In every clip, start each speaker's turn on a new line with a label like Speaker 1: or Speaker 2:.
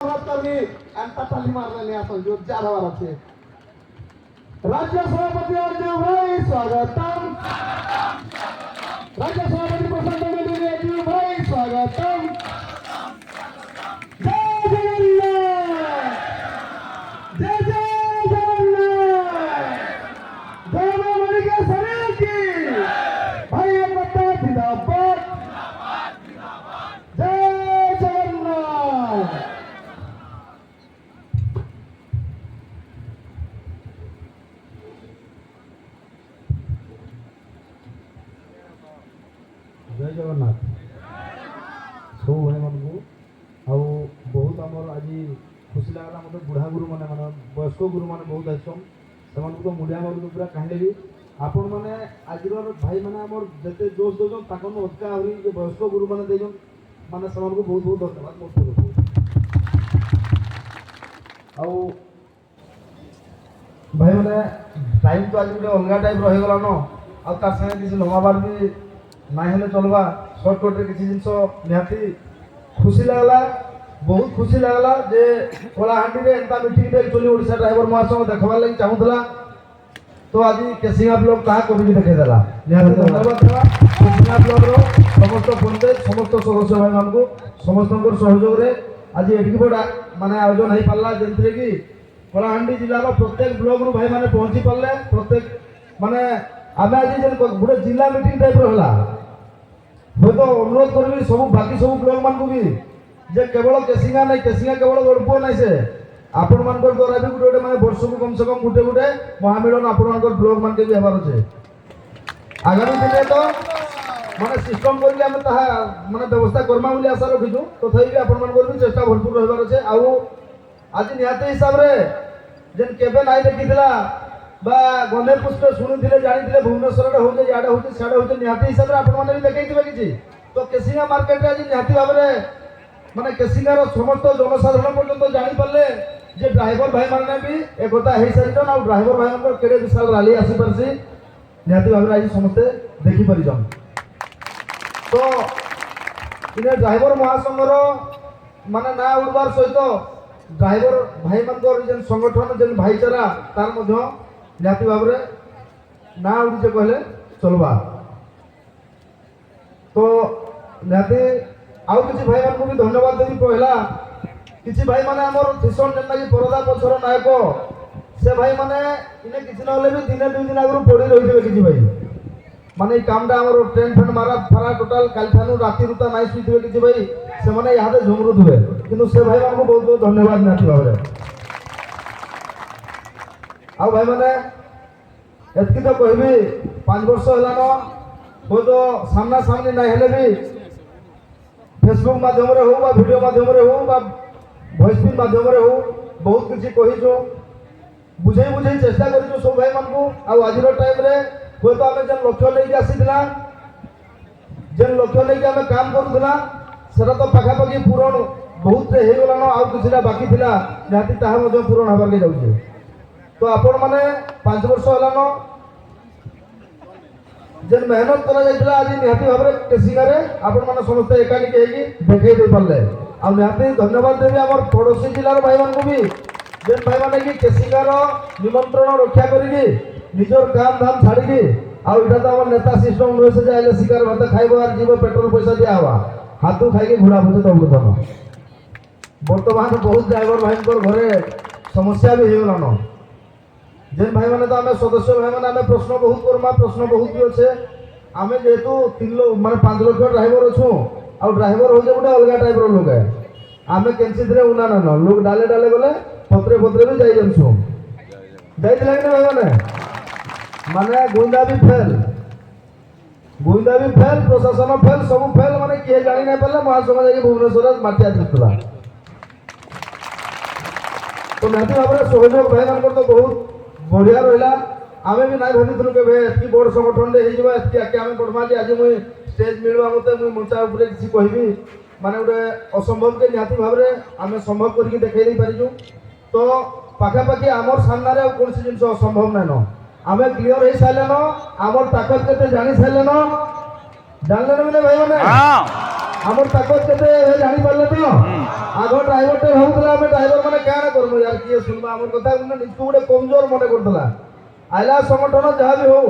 Speaker 1: ताली मारलेली आपण जोरदार आवाज आहे राज्य सभापती अर्जुन भाई स्वागतम राज्य सभापती प्रशांत मेहदी अर्जुन भाई स्वागतम जय जगन्नाथ जय जय जगन्नाथ जय मां के सरे की भाई पत्ता जिंदाबाद जय जगन्नाथ जय जगन्नाथ सब भाई मान को बहुत आमर आज खुशी लगला मतलब बुढ़ा गुरु मैंने मान वयस्क गुरु मैंने बहुत आसन से तो मुड़िया मार पूरा कहे भी आपण मैंने आज भाई मैंने आमर जिते जोश दौन तक अधिका आहरी वयस्क गुरु मैंने देन माने से बहुत बहुत धन्यवाद मोर भाई मैंने टाइम तो आज गोटे अलग टाइप रहीगला न आर सागे किसी लंबाबार भी ना हेले चलवा सर्टकट रे किसी जिनस निहाती खुशी लगला बहुत खुशी लगला जे कलाहांडी रे एंता मीटिंग रे एक्चुअली ओडिसा ड्राइवर महासंघ देखबार लागि चाहुतला तो आज केसिंगा ब्लॉक ता करिके देखे देला निहाती धन्यवाद देवा केसिंगा ब्लॉक रो समस्त पंचायत समस्त सदस्य भाई मान को समस्तकर सहयोग रे आज एठी बडा माने आयोजन हेई पाला जेंतरे की कलाहांडी जिल्ला रो प्रत्येक ब्लॉक रो भाई माने पहुंची पाले प्रत्येक माने आमे आज जे गोटे जिला मीटिंग टाइप रहला मैं तो अनुरोध करी सब बाकी सब ब्लॉक मान को भी जे केवल केसिंगा नहीं केसिंगा केवल गड़पुआ नहीं से आपण मान द्वारा भी गोटे माने वर्ष को कम से कम गोटे गोटे महामिलन आपण मान ब्लॉक मान के भी हेबार अछि आगामी दिन तो माने सिस्टम करके हम ता माने व्यवस्था करमा बोली आशा रखिछु तथापि भी आपण मान भी चेष्टा भरपूर रहबार अछि आउ आज निहाते हिसाब रे जेन केबे नाही देखितला बा गंधे पुष्प शुणुले जानी भुवनेश्वर होचे याडे होचे साडे होचे निहाती हिसाब से आपण माने भी देखैथिबे किछि तो केसिंगा मार्केट रे आज निहाती भाव रे माने केसिंगा रो समस्त जनसाधारण पर्यंत जानि पल्ले जे ड्राइवर भाई माने भी एकता हेई सारिटन आ ड्राइवर भाई मानकर केरे विशाल रैली आसी परसी निहाती भाव रे आज समस्त देखि परिजन तो इने ड्राइवर महासंघ रो माने ना उड़बार सहित ड्राइवर भाई मानकर जेन संगठन जेन भाईचारा तार मध्य निहाती भाव रे ना उड़ीचे कहले चलवा तो निहाती आउ किसी भाई मान को भी धन्यवाद देवी पहला किसी भाई माने हमर भीषण जेनता कि परदा पछर नायक से भाई माने इने किसी न होले भी दिने दुई दिन आगु पड़ी रहिथिबे किसी भाई माने कामडा हमर ट्रेन फैन मारा फरा टोटल कालठानु राती रुता नाइ सुइथिबे किसी भाई से माने यादे झुमरु दुबे किंतु से भाई मान को बहुत बहुत धन्यवाद निहाती भाव रे आ भाई माने एतकी तो कहबी 5 वर्ष हलानो हो तो सामना सामने नहीं हेले भी फेसबुक माध्यम रे हो बा वीडियो माध्यम रे हो बा वॉइस पिन माध्यम रे हो बहुत किछि कहि जो बुझे बुझे चेष्टा करि जो सब भाई मान को आ आज रो टाइम रे हो तो हमें जन लक्ष्य लेके आसीथिला जन लक्ष्य लेके हमें काम करूथिला सेटा तो पाखा पाखी पूरण बहुत रे हे गलानो आ किछिला बाकी थिला जाति ताहा मध्ये पूरण हबार के जाउछे तो आपण माने 5 वर्ष हलानो जेन मेहनत करा जाइतला आज निहाती भाव रे केसिंगा रे आपण माने समस्त एकानी के हेगी देखै दे परले आ निहाती धन्यवाद देबी हमर पड़ोसी जिल्ला रो भाई मान को भी जेन भाई माने कि केसिंगा रो निमंत्रण रक्षा करिगी निजर काम धाम छाड़िगी आ इटा तो हमर नेता सिस्टम नुए से जाइले शिकार भात खाइबो आर जीव पेट्रोल पैसा दिया हवा हाथू खाइके घुड़ा बुझे तो बुझन वर्तमान बहुत ड्राइवर भाई को घरे समस्या भी हेगला न जेन भाई माने तो आमे सदस्य भाई माने आमे प्रश्न बहुत करमा प्रश्न बहुत भी अच्छे आमे जेतु 3 लोग माने 5 लोग ड्राइवर अछु आ ड्राइवर हो जे गोटे अलगा टाइप रो लोग है आमे केनसी धरे उना न लोग डाले डाले गले पत्रे पत्रे भी जाई जमसु जाई लागे ना भाई माने गोंदा भी फेल प्रशासन फेल सब फेल माने के जानि नै पल्ले महासंघ जाई भुवनेश्वर माटिया दितला तो निहाती भाव रे सहयोग भाई मान तो बहुत बढ़िया रहा आमे भी नाई भाभी के एतकी बड़ संगठन रे हेजिबा एतकी आके आमे पढ़मा जे आज मुई स्टेज मिलवा मते मुई मंचा ऊपर किछि कहबी माने उडे असंभव के निहाती भाव रे आमे संभव करके देखाई दे पारिजु तो पाखा पाखी आमर सामना रे कोन सी जिंस असंभव नै न आमे क्लियर हे साले न आमर ताकत केते जानि साले न जानले न भाई माने हां আমার তাকত কেতে জানি পারলে তো আগ ড্রাইভারটা ভাবুলা আমি ড্রাইভার মানে কাଣା করবো यार কিয়ে শুনবা আমার কথা কিন্তু নিজকে গোটে কমজোর মনে করতলা আইলা সংগঠন যাহা বি হোক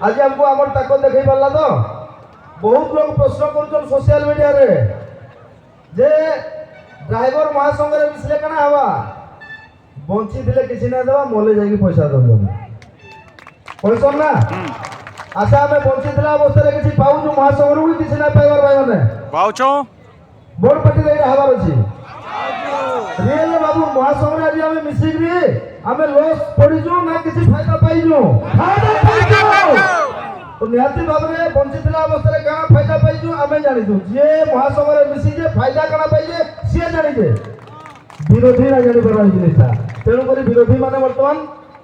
Speaker 1: আজি আমকো আমার তাকত দেখাই পারলা তো বহুত লোক প্রশ্ন করছেন সোশ্যাল মিডিয়ারে যে ড্রাইভার মহাসংঘরে মিশলে কানা হবা বঞ্চি দিলে কিছু না দেওয়া মলে যাইকি পয়সা দেব কইছন না আচ্ছা আমি বঞ্চি দিলা অবস্থায় কিছু পাউছু মহাসংঘরু কিছু না পাইবার ভাই মানে
Speaker 2: পাউছো
Speaker 1: বোর্ড পার্টি রে হবার আছে রিয়েল বাবু মহাসংঘরে আজি আমি মিশিকি আমি লস পড়িছু না কিছু ফায়দা পাইছু ফায়দা পাইছু তো নিহাতি ভাবে বঞ্চি দিলা অবস্থায় কানা ফায়দা পাইছু আমি জানিছু যে মহাসংঘরে মিশি যে ফায়দা কানা পাইছে সে জানিছে বিরোধী না জানি পারবার জিনিসটা তেণুকরি বিরোধী মানে বর্তমান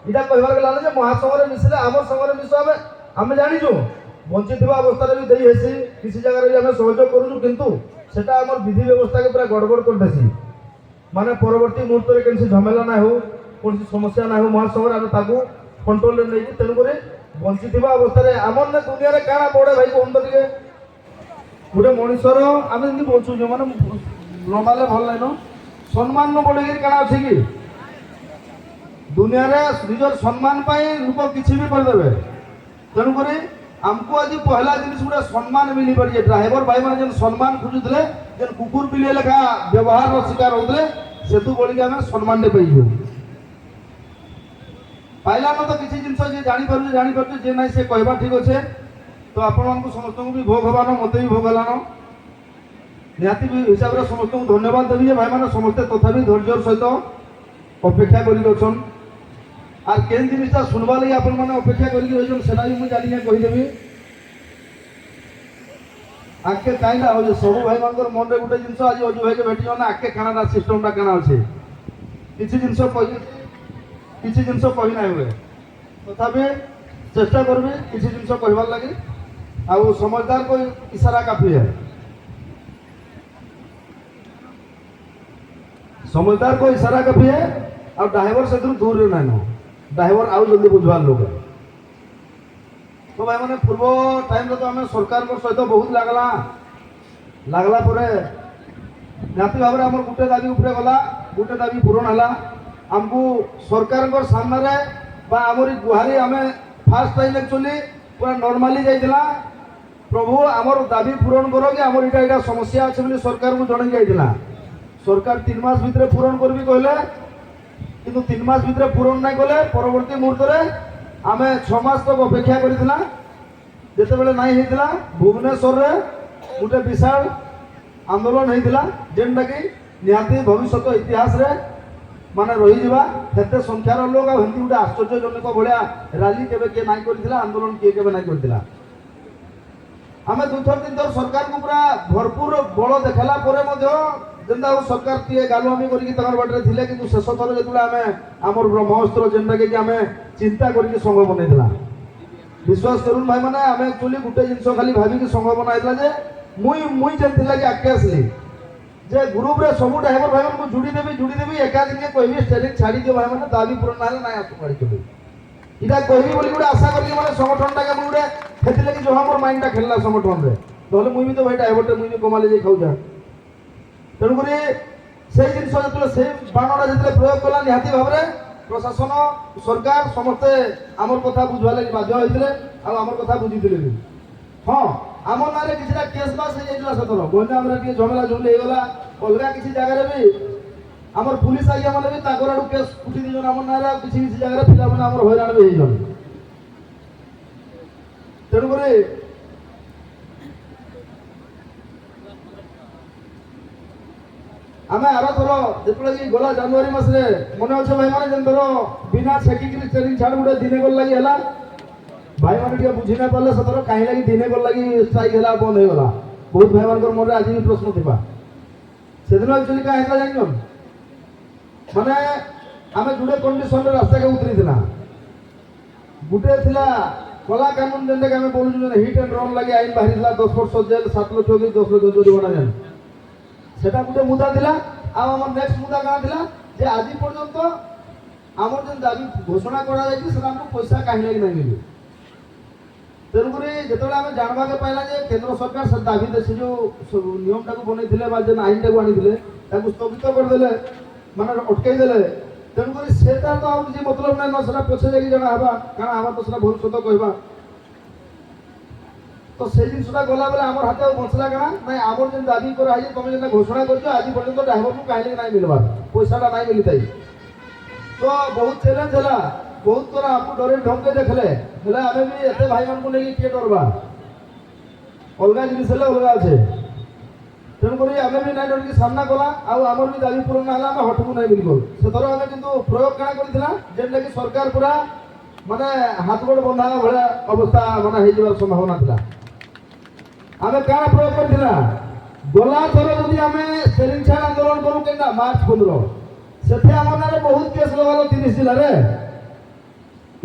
Speaker 1: এটা কহবার গেলা যে মহাসংঘরে মিশিলে আমার সংঘরে মিশ হবে আমি জানিছু বঞ্চিত থাকা অবস্থায় বি দেই হেসি কিছু জায়গায় বি আমি সহযোগ করুছু কিন্তু সেটা আমার বিধি ব্যবস্থাকে পুরা গড়বড় করতেছি মানে পরবর্তী মুহূর্তে কেনসি ঝামেলা না হোক কোনসি সমস্যা না হোক মহাসংঘরে আমি তাকে কন্ট্রোলে নেই তেণুকরি বঞ্চিত থাকা অবস্থায় আমার না দুনিয়ারে কাଣା পড়ে ভাই কোন দিকে গোটে মଣିষর আমি যেমনি বলছু যে মানে লম্বালে ভাল লাইন সম্মান বড়িকি কাଣା আছে কি দুনিয়ারে নিজের সম্মান পাই লোক কিছু বি করিদেবে তেণুকরি আমকু আজ পহলা জিনিস গোটে সম্মান মিলি পারিছে ড্রাইভর ভাই মানে যেন সম্মান খুঁজুলে যেন কুকুর বিলিয়ে লেখা ব্যবহার শিকার হউলে সেতু বলিকি আমি সম্মানটে পাইছু পাইলা তো কিছু জিনিস যে জাঁপারু যে নাই সে কহবা ঠিক আছে তো আপনার সমস্ত বি ভোগ হবান মতো বি ভোগ হলান নিহতি হিসাবে সমস্ত ধন্যবাদ দেবি যে ভাই মানে সমস্তে তথাপি ধৈর্যর সহিত অপেক্ষা করি অছন আর কেন জিনিসটা শুনবা লাগি আপন মানে অপেক্ষা করি রয়েছেন সেটা বি মুই জানি কহিদেবি আগে কাইন্ডা হচ্ছে সবু ভাই মানকর মনে গোটে জিনিস আজ অজু ভাইকে ভেটিছ না আগে কানাডা সিস্টেমটা কেনা আছে কিছু জিনিস কহি কিছু জিনিস কহি নাই হুয়ে তথাপি চেষ্টা করবি কিছু জিনিস কহবার লাগি আর সমঝদার কই ইশারা কাফি है समझदार को इशारा काफी है और ड्राइवर से दूर रहना है ड्राइवर आउ जल्दी बुझवार लोग है तो भाई मैंने पूर्व टाइम तो आम सरकार सहित बहुत लगला निहती भाव में आम गोटे दाबी उपरे गला गोटे दाबी पूरण है आमको सरकार सामने आमरी गुहारी आम फास्ट टाइम एक्चुअली पूरा नॉर्मली जाइला प्रभु आमर दाबी पूरण करो कि आमर इटा समस्या अच्छे सरकार को जन जाइला सरकार 3 मास भितर पूरण करबी कहले किंतु 3 मास भितर पूरण नहीं कले परवर्ती मुहूर्त आम 6 मास तक अपेक्षा करथिला जेते बेले नहीं हेतिला भुवनेश्वर रे गोटे विशाल आंदोलन हेतिला जेनटा कि निहाती भविष्यत इतिहास रे माने रही जिबा हेते संख्यार लोक आ हिंदी गोटे आश्चर्यजनक भलिया रैली केबे के नहीं करथिला आंदोलन के केबे नहीं करथिला आमे 2-3 थर सरकार को पूरा भरपूर बल देखाला परे मध्य जेनता सरकार टीए गालुआमी करके बाटे थे कि शेष थर जो आम आमर ब्रह्मास्त्र जेनटा कि आम चिंता करके संघ बनईला विश्वास करूँ भाई मैंने आम एक्चुअली गोटे जिन खाली भाविकी संघ बनाइला जे मुई जेन कि आगे आसली जे ग्रुप रे सब ड्राइवर भाई मैं जुड़ी देवी एका दिन कहबी स्टेरिंग छाड़ी दियो भाई मैंने दाबी पूरण ना ना आसु गाड़ी चलू इटा कहबी बोली गोटे आशा करी मैंने संगठन टा मुझे हेती लगी जो मोर माइंड टा खेलला संगठन रे नहले मुई भी तो भाई ड्राइवर मुई भी कमाले जाई खाऊ जा तेणुक से जिन से बाणटा जो प्रयोग कला निहाती भाव में प्रशासन सरकार समस्ते आमर कथा बुझवा लगे बाध्य होते आमर कथा बुझी भी हाँ आम ना कि केस बास हो जाता सतर गंजाम झमेला झुमली होगा अलग किसी जगह भी आमर पुलिस आज्ञा मैंने भी आड़ू केस उठी दीजन आम ना किसी जगह पिला मैंने आम हईराण भी हो तेणुक आम आर थर जो गला जनवरी मसरे मन अच्छे भाई मैंने जेन थर बिना छेकिक ट्रेनिंग छाड़ गोटे दिने गल लगी है भाई मैंने बुझी ना पारे सतर कहीं लगी दिने गल लगी स्ट्राइक है बंद हो गला बहुत भाई मान मन आज भी प्रश्न थी से दिन एक्चुअली क्या है जान माने आम जुड़े कंडीशन रास्ता के उतरी थी गोटे थी कला कानून जेनटा आम बोलूँ हिट एंड रन लगे आईन बाहरी 10 वर्ष जेल 7 लाख की 10 लाख जुर्माना जान सेटा गोटे मुद्दा थिला आम नेक्स्ट मुद्दा क्या थिला जे आज पर्यंत आमर जेन दाबी घोषणा करा जायछि सेटा हमको पैसा काहे लगी नहीं मिली তেণুকরি যেতবে আমি জাণবাকে পাইলা যে কেন্দ্র সরকার সে দাবিতে সে যে নিয়মটাকে বনাইলে বা যে আইনটাকে আনিলে তাকে স্থগিত করেদেলে মানে অটকাই দেলে তেণুকরি সেটা তো আর কিছু মতলব নাই না সেটা পছে যাই জানা হবা কারণ আমার তো সেটা ভবিষ্যৎ কহবা তো সেই জিনিসটা গলা বেলে আমার হাতে বঞ্চলা কাଣା নাই আমার যে দাবি করা হয়েছে তুমি যেটা ঘোষণা করছো আজ পর্যন্ত ড্রাইভরকে কাহিনী নাই মিলবার পয়সাটা নাই মিলি তাই তো বহুত চ্যালেঞ্জ ହେଲା ବହୁତ ଥର ଆମକୁ ଡରି ଢଙ୍କେ ଦେଖିଲେ ହେଲେ ଆମେ ବି ଏତେ ଭାଇମାନଙ୍କୁ ନେଇକି କିଏ ଡରବା ଅଲଗା ଜିନିଷ ହେଲେ ଅଲଗା ଅଛେ ତେଣୁକରି ଆମେ ବି ନାଇଁ ଡରିକି ସାମ୍ନା କଲା ଆଉ ଆମର ବି ଦାବି ପୂରଣ ହେଲା ଆମେ ହଟକୁ ନାଇଁ ବିଲକୁଲ ସେଥର ଆମେ କିନ୍ତୁ ପ୍ରୟୋଗ କାଣା କରିଥିଲା ଯେନ୍ଟାକି ସରକାର ପୁରା ମାନେ ହାତ ଗୋଡ଼ ବନ୍ଧା ଭଳିଆ ଅବସ୍ଥା ମାନେ ହେଇଯିବାର ସମ୍ଭାବନା ଥିଲା ଆମେ କାଣା ପ୍ରୟୋଗ କରିଥିଲା ଗଲା ଥର ଯଦି ଆମେ ସେଲିଂ ଛାଡ଼ ଆନ୍ଦୋଳନ କରୁ କେନ୍ତା ମାର୍ଚ୍ଚ 15 ସେଠି ଆମର ନାଁରେ ବହୁତ କେସ୍ ଲଗାଲ 30 ଜିଲ୍ଲାରେ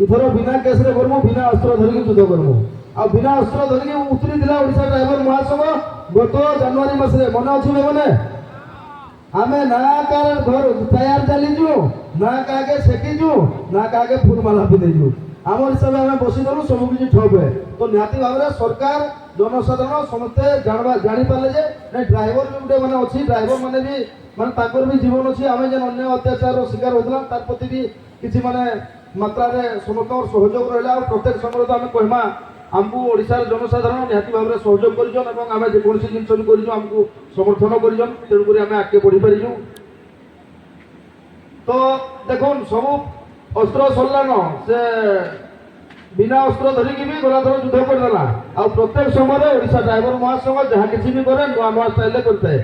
Speaker 1: इथर बिना केस रे करमु बिना अस्त्र धरिकी युद्ध करमु आ बिना अस्त्र धरिकी उतरी दिला ओडिसा ड्राइवर महासंघ गत जनवरी मासरे मन अछि ने आमे ना कार घर तैयार चली जु ना कागे सेकी जु ना कागे फुलमाला पिदे जु आमर हिसाब आमे बसी दलु सब किछि ठप है तो निहाती भाबरे सरकार जनसाधारण समस्ते जानबा जानि पाले जे नै ड्राइवर भी गुटे माने अछि ड्राइवर माने भी माने ताकर भी जीवन अछि आमे जे अन्य अत्याचार रो शिकार होतला तार प्रति भी किछि माने मात्रा समस्त सहयोग रहा और प्रत्येक समय तो आम कहमा आमको ओडिशार जनसाधारण निहाती भाव में सहयोग कर आम जेकोसी जिन भी करमको समर्थन करुक आम आगे बढ़ी पारिजु तो देख सब अस्त्र सरलान से बिना अस्त्र धरिकी भी गला थर युद्ध करदेला आ प्रत्येक समय ओडिशा ड्राइवर महासंघ जहाँ किसी भी करे नुआ नुआ स्टाइल करते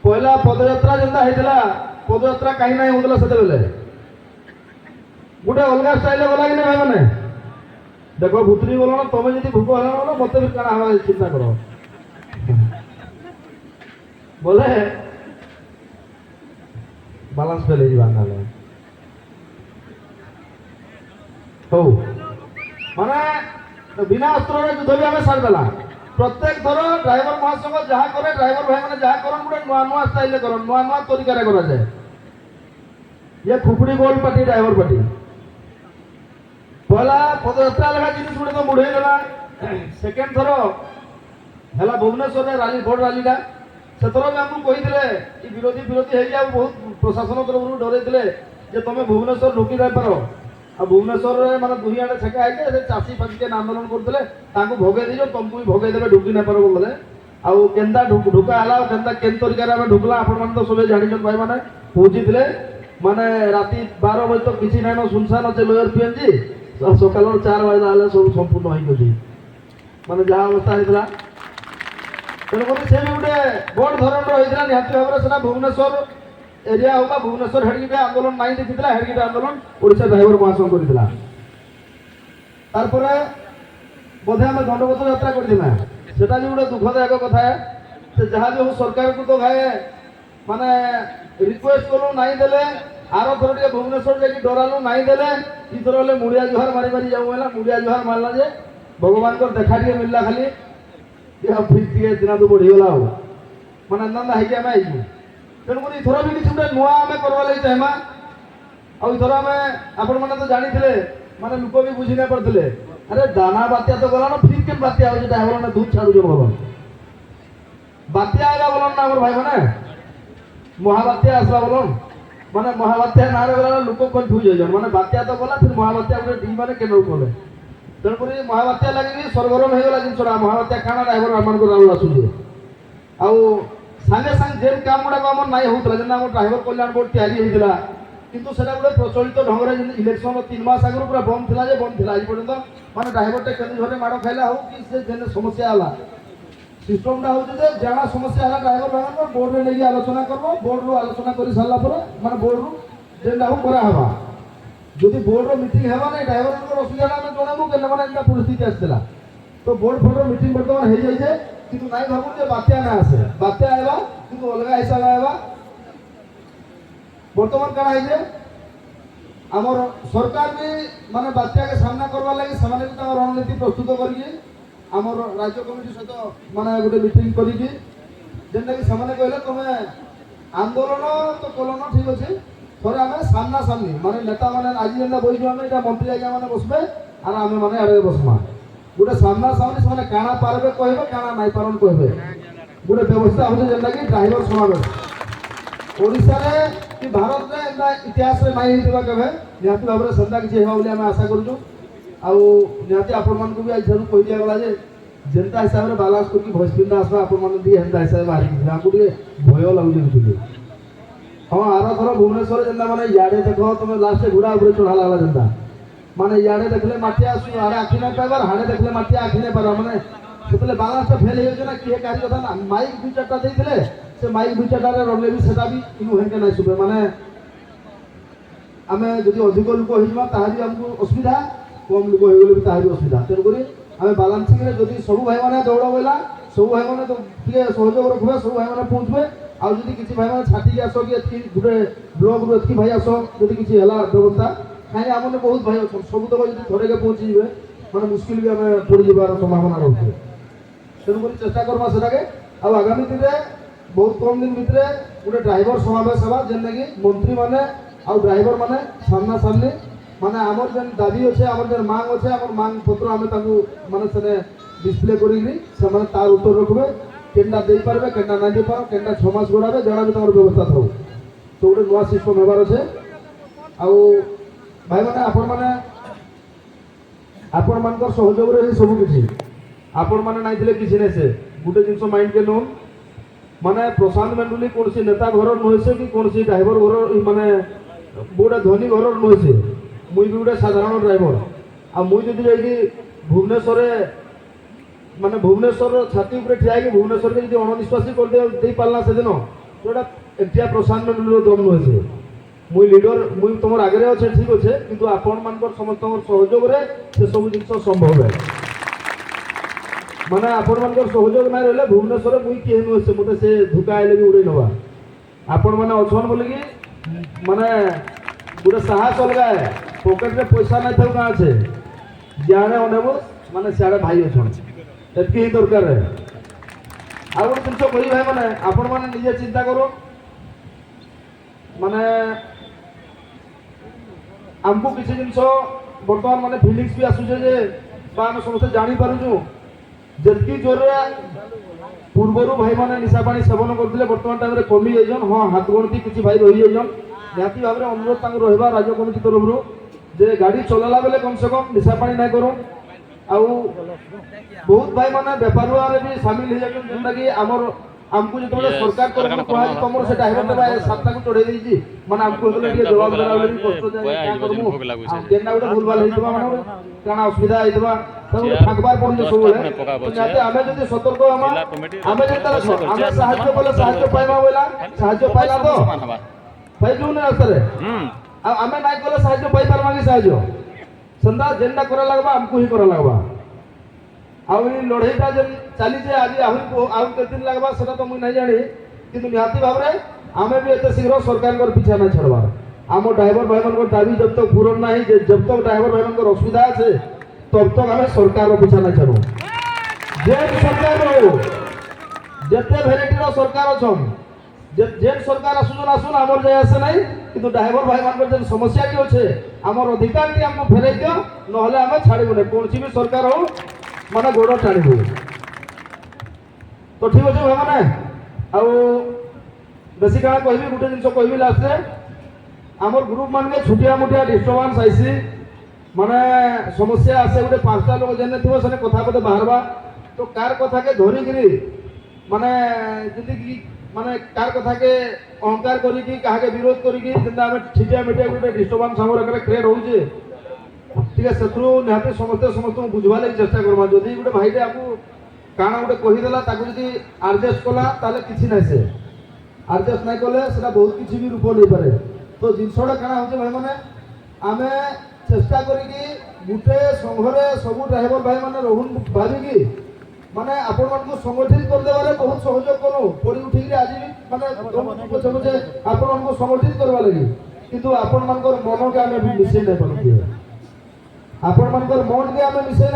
Speaker 1: पहला पदयात्रा जेनता होता पदयात्रा कहीं ना होता से गोटे अलग स्टाइल गला कि भाई मैंने देख भूतरी गल तुम जी भूक है मत भी क्या हवा चिंता कर बोले बालांस फेल ना हो माने बिना अस्त्र युद्ध भी आम सारिदेला प्रत्येक थर ड्राइवर महासंघ जहाँ करे ड्राइवर भाई मैंने जहाँ कर गोटे नुआ नुआ स्टाइल कर नुआ नुआ तरीका करा जाए ये खुपड़ी गोल पार्टी ड्राइवर पार्टी पहला पदयात्रा लेखा जिनिस गुड़े तो मुड़े गला सेकेंड थर है भुवनेश्वर राली भोट रालीटा से थर भी आमको कही विरोधी विरोधी है बहुत प्रशासन तरफ डर तुम भुवनेश्वर ढुकी जाए पार आ भुवनेश्वर माने दुही आड़े छेका है चाषी फाषी के आंदोलन करते भोगे दीज तुमको भी भोगे देवे ढुकी नहीं पार बोले आउ केन्ता ढुका है केन्ता केन तरीका ढुकला आपण तो सब जानी भाई मैंने पहुँची माने राति 12 बजे तो किसी नाइन सुनसान अच्छे लोयर पीएनजी सकाल 4 बजे सब संपूर्ण हो माने जहाँ अवस्था होता तेणुक से भी गोटे बड़ धरण होता निहती भाव में भुवनेश्वर एरिया होगा भुवनेश्वर हेडगिटे आंदोलन नहीं देखी हेडगिटे आंदोलन ओडिशा ड्राइवर महासंघ करता बोधे आम दंडपत्र यात्रा करना सेटा भी गोटे दुखदायक कथा है से जहाँ भी हो सरकार को तो भाई माने रिक्वेस्ट कलु नहीं देले आर थर टे भुवनेश्वर जाकि डरालु नहीं देले इथर हेल्ले मुड़िया जुहार मारी मारी जाऊँ है मुड़िया जुहार मारला जे भगवान को देखा टे मिलला खाली फिर टे दिन तो बढ़ीगला माने अंदा है आम आई तेणुक इथर भी किसी गोटे नुआ आम करवा लगे चाहमा आर आम आपण मैंने तो जानी माने लोक भी बुझी नहीं पारे अरे दाना बात्या तो गलान फिर के बात्या हो ड्राइवर ने दूध छाड़ू भवन बात्या आएगा बोलन ना भाई मैंने महाबात्या आसला बोलन माने महाबात्या ना गला लोक कन्फ्यूज हो माने बात्या तो गला फिर महाबात्या गोटे डी माने केन कले तेणुक महाबात्या लगे सरगरम हो गला जिनसा महाबात्या काना ड्राइवर आम राउल आसुचे आउ सागे सागे जेन काम गुड़ाक आम नाई होता जेना आम ड्राइवर कल्याण बोर्ड तैयारी होता किंतु सेटा गोटे प्रचलित ढंग से इलेक्शन 3 मास आगु पूरा बंद थिला जे बंद थिला आज पर्यंत माने ड्राइवर टे केन घरे माड़ खाइला हो कि से जेन समस्या आला सिस्टम टा होचे जे जाना समस्या आला ड्राइवर भाई बोर्ड रे लेके आलोचना करबो बोर्ड रो आलोचना करि सारला पर माने बोर्ड रो जेन लागू करा हवा जदि बोर्ड रो मीटिंग हेबा नै ड्राइवर को असुविधा में जणाबो केन माने एटा परिस्थिति आछला तो बोर्ड फोटो मीटिंग वर्तमान हे जाय जे किंतु नाइ भाबु जे बात्या ना आसे बात्या आइबा किंतु अलगा हिसाब आइबा वर्तमान कण है आमर सरकार भी माने बात्या के सामना करवा लगी सामान्य रणनीति प्रस्तुत करके आमर राज्य कमिटी सहित माने गोटे मीटिंग करके जेनटा कि सामान्य कहले तुमे आंदोलन तो कलन ठीक अच्छे थोड़े आम सामना सामनी माने नेता माने आज जेनटा बसबे आम मंत्री आज्ञा माने बसबे और आम माने आड़े बसमा गोटे सामना सामने से काना पारबे कहबे काना नहीं पारन कहबे गोटे व्यवस्था होचे जेंटा कि ड्राइवर समावेश ओडिसा रे कि भारत रे एंदा इतिहास रे नहीं हितबा केबे निहाती भाबरे संदा किछि हेबा बोली हम आशा करूछु आउ निहाती आपन मान को भी आज जरूर कहि दिया गला जे जेंता हिसाब रे बालांस करके भोज पिंडा आसबा आपन मान दी हेंदा हिसाब बाहरी हमको के भय लागु जे हां आरो थरो भुवनेश्वर जेंदा माने याडे देखो तुम लास्ट घोड़ा ऊपर चढ़ा लागला जेंदा माने याडे देखले माटी आसु आरे आखि ना पाइबार हाडे देखले माटी आखि ने पारा माने सेतले बालांस तो फेल हो ना किए कार्य कथा ना माइक दु चारटा देइथिले से माइक दु चारटा रे रले भी सेटा भी इनु हेंके नै सुबे माने आमे जदि अधिक लोक होइमा ताहारी हमको असुविधा कम लोक होय गेले भी ताहारी असुविधा तेन करी आमे बालांसिंग रे जदि सब भाई माने दौड़ बोला सब भाई माने तो टिके सहयोग रखबे सब भाई माने पहुंचबे आ जदि किछि भाई माने छाटी के आसो कि एतकी गुटे ब्लॉक रो एतकी भाई आसो जदि किछि हला व्यवस्था काहे हमने बहुत भाई अछन सब तो जदि थोड़े के पहुंची जिवे माने मुश्किल भी हमें पड़ जिबार संभावना रहउछे तेन करी चेष्टा करबा सेटा के आ आगामी दिन रे बहुत कम दिन भितरे गोटे ड्राइवर समावेश हवा जेने कि मंत्री माने आ ड्राइवर माने सामना सामने माने हमर जेन दाबी अछि हमर जेन मांग अछि हमर मांग पत्र हमें ताकू माने सने डिस्प्ले करिली समान तार उत्तर रखबे केंडा देई पारबे केंडा ना दे पारो केंडा 6 मास गोडाबे जणा भी तमर व्यवस्था थाउ तो गोटे नवा सिस्टम हेबार अछि आ भाई माने आपण मानकर सहयोग रे सब किछि आपण माने नाही दिले किछि नै से गोटे जिंस माइंड के लोन माने प्रशांत मंडली कौन सी नेता घर नहसे कि कौन सी ड्राइवर घर माने गोटे धनी घर नहसे मुई भी गोटे साधारण ड्राइवर आ मुई जदि जाइए भुवनेश्वर माने भुवनेश्वर छाती ऊपर ठिया कि भुवनेश्वर के जदि अणनिश्वासी कर दे पारला से दिन तो एटा प्रशांत मंडली दम नहसे मुई लीडर मुई तुम आगे अच्छे ठीक अच्छे किंतु आपण मानकर समस्त सहयोग रे से सब जिन संभव है माने आपण मानकर सहयोग ना रहले भुवनेश्वर मुई के नहसे मते से धुका आइले भी उड़े नवा आपण माने अछन बोले कि माने गोटे साहस अलगा है पॉकेट रे पैसा नहीं थाउ का छे जाने अनेबो माने साडे भाई अछन एतकी ही दरकार है आ गोटे जिंस कहि भाई माने आपण माने निजे चिंता करो माने हमको किसी जिनस बर्तमान माने फिलिंग्स भी आसुचे जे बा हम समस्त जानी पारुछु जदकि जोर पूर्वरु भाई माने निशा पानी सेवन करथिले बर्तमान टाइम रे कमी जाइजन हां हाथ गणती किछि भाई रहि जाइजन जाति भाबरे अनुरोध तांग रहबा राज्य कमिटी तरफरु जे गाड़ी चलाला बेले कम से कम निशा पानी नै करू आउ बहुत भाई माने व्यापार रे भी शामिल हो जाइजन जेंता कि हमर हमको जो सरकार तरफ कहा तुमर से ड्राइवर देबा सातटा को चढ़े देजी माने हमको बोले कि जवाब देला बोले कष्ट जाय क्या करमु हम केना उडे भूलभाल हेतबा माने काना असुविधा हेतबा सब ठगबार पड़े सब बोले जाते हमें जदी सतर्क हमें जेता हमें साहाय्य बोले साहाय्य पाइबा बोला साहाय्य पाइला तो भाई जो ने असरे हमें नाइ कोले साहाय्य पाइ परबा कि साहाय्य संदा जेंडा करा लागबा हमको ही करा लागबा आउ लड़ाईटा जब चली आज आउ दिन लगवा सेटा तो मुझे नहीं जानी कि निहाती भाव में आमे भी एत शीघ्र सरकार पीछा नहीं छड़बार आम ड्राइवर भाई मान दाबी जब तक पूरण ना जब तक ड्राइवर भाई मान असुविधा है तब तक आम सरकार पीछा नहीं छड़ू जेन सरकार जिते भेराइटर सरकार अच्छा जेन सरकार आसुन आसुन आमर जाए आसे ना कि ड्राइवर भाई मान जो समस्या टी अच्छे आमर अधिकार टी आमको फेरई दियो ना आम छाड़ू ना कौन भी सरकार हो माने गोड़ टाणीबू तो ठीक अच्छे भाई मैंने आउ बेसी क्या कह गोटे जिन कह लास्ट आमर ग्रुप मान के छुटिया मुटिया डिस्टर्बांस आईसी माने समस्या आसे गोटे 5टा लोक जेने थो से कथा पते बाहरवा तो कार कथा के धरिकी माने जदि माने कार कथा के अहंकार करिकी काहे विरोध करिकी जेंदा हम छिटिया मिटिया गोटे डिस्टर्बांस हमर क्रिएट होउचे ठीक है शत्रु निहाती समस्त बुझवा लगी चेष्टा करबा जदि गोटे भाईटे आपको काना गोटे कहीदेला ताकू जदि एडजस्ट कला ताले किछि नै से एडजस्ट नै कले सेटा बहुत किछि भी रूप नै पारे तो जिनसडा काना होचे भाई माने आमे चेष्टा करिकी गुटे संघरे सब ड्राइवर भाई माने रहून भाबिकी माने आपण मानकु संगठित कर देबारे बहुत सहयोग करू पड़ी उठी आज भी माने पछे पछे आपण मानकु संगठित करबा लागि किंतु आपण मानकर मन के आमे भी मिसे नै पारु आपण मानकर मन के आमे मिसे